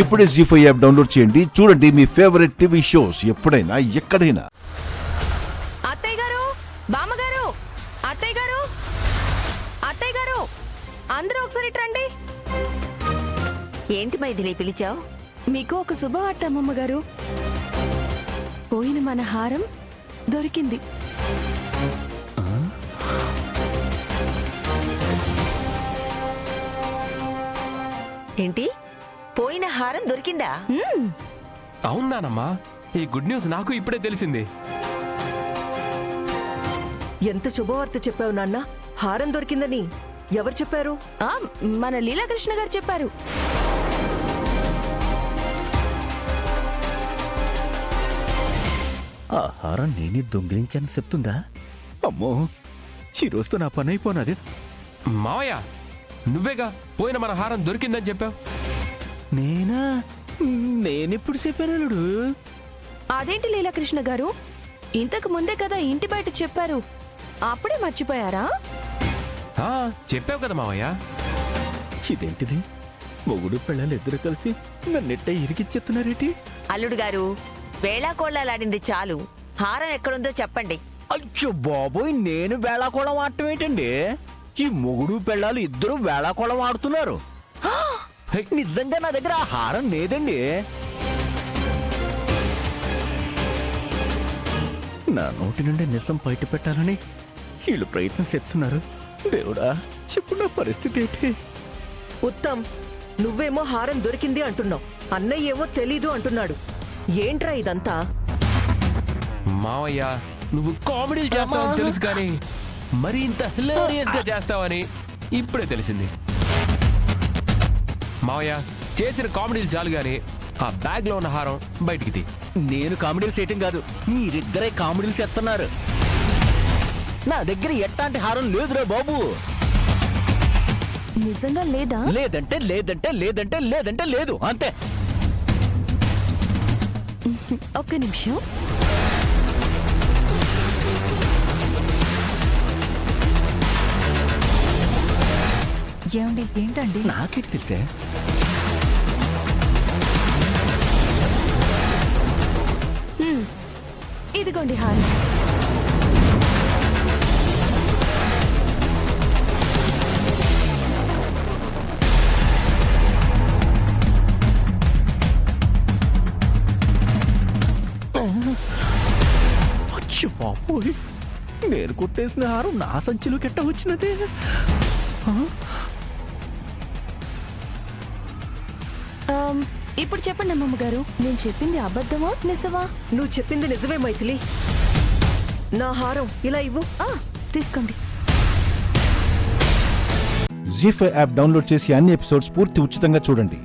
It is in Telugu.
ఇప్పుడే జీ5 యాప్ డౌన్లోడ్ చేయండి. చూడండి మీ ఫేవరెట్ టీవీ షోస్ ఎప్పుడైనా ఎక్కడైనా. అత్తయ్య గారు, బామ్మగారు, అత్తయ్య గారు, అత్తయ్య గారు, అందరూ ఒకసారి రండి. ఏంటి మైథిలి పిలిచావు? మీకు ఒక శుభవార్త అమ్మమ్మగారు. పోయిన మన హారం దొరికింది. ఏంటి, పోయిన హారం దొరికిందా? అవునానమ్మా, ఈ గుడ్ న్యూస్ నాకు ఇప్పుడే తెలిసింది. ఎంత శుభవార్త చెప్పావు నాన్న. హారం దొరికిందని ఎవరు చెప్పారు? మన లీలాకృష్ణ గారు చెప్పారు. ఆ హారం నేనే దొంగిలించాను చెప్తుందా? అమ్మో, ఈ రోజుతో నా పని అయిపోనాది. మావయ్య, నువ్వేగా పోయిన మన హారం దొరికిందని చెప్పావు. నేనా? నేనెప్పుడు చెప్పాను? అదేంటి లీలాకృష్ణ గారు, ఇంతకు ముందే కదా ఇంటి బయట చెప్పారు, అప్పుడే మర్చిపోయారా? చెప్పావు కదా మావయ్య. ఇదేంటిది, మొగుడు పిల్లలు ఇద్దరు కలిసి నన్నెట్ట ఇరికిచ్చేస్తున్నారేటి? అల్లుడు గారు, వేళాకోళాలాడింది చాలు. హారం ఎక్కడుందో చెప్పండి. అయ్యో బాబోయ్, నేను వేళాకోళం ఆడటం ఏంటండి? ఈ మొగుడు పిల్లలు ఇద్దరు వేళాకోళం ఆడుతున్నారు. నిజంగా నా దగ్గర ఆ హారం లేదండి. నా నోటి నుండి నిజం బయట పెట్టాలని వీళ్ళు ప్రయత్నం చేస్తున్నారు. దేవుడా, ఇప్పుడు నా పరిస్థితి ఏంటి? ఉత్తమ్, నువ్వేమో హారం దొరికింది అంటున్నావు, అన్నయ్య ఏమో తెలీదు అంటున్నాడు. ఏంట్రా ఇదంతా? మావయ్య, నువ్వు కామెడీలు చేస్తావని తెలుసు కానీ మరి ఇంత హిలేరియస్ గా చేస్తావని ఇప్పుడే తెలిసింది. మావయ్య, చేసిన కామెడీలు చాలు గాని ఆ బ్యాగ్ లో ఉన్న హారం బయటికి తీ. నేను కామెడీలు చేయటం కాదు, మీరిద్దరే కామెడీలు చేస్తున్నారు. నా దగ్గర ఎట్లాంటి హారం లేదురా బాబు. నిజంగా లేదా? లేదంటే లేదంటే లేదంటే లేదంటే లేదు, అంతే. ఒక్క నిమిషం. ఏమండి, ఏంటండి? నాకేంటి తెలిసే? ఇదిగోండి హారం. అచ్చి బాబోయ్, నేను కొట్టేసిన హారం నా సంచిలో కెట్ట వచ్చినదే. ఇప్పుడు చెప్పండి అమ్మమ్మగారు, నేను చెప్పింది అబద్ధమా నిజమా? నువ్వు చెప్పింది నిజమే మైథిలి. నా హారం ఇలా ఇవ్వు. తీసుకోండి. జీ5 యాప్ డౌన్లోడ్ చేసి అన్ని ఎపిసోడ్స్ పూర్తి ఉచితంగా చూడండి.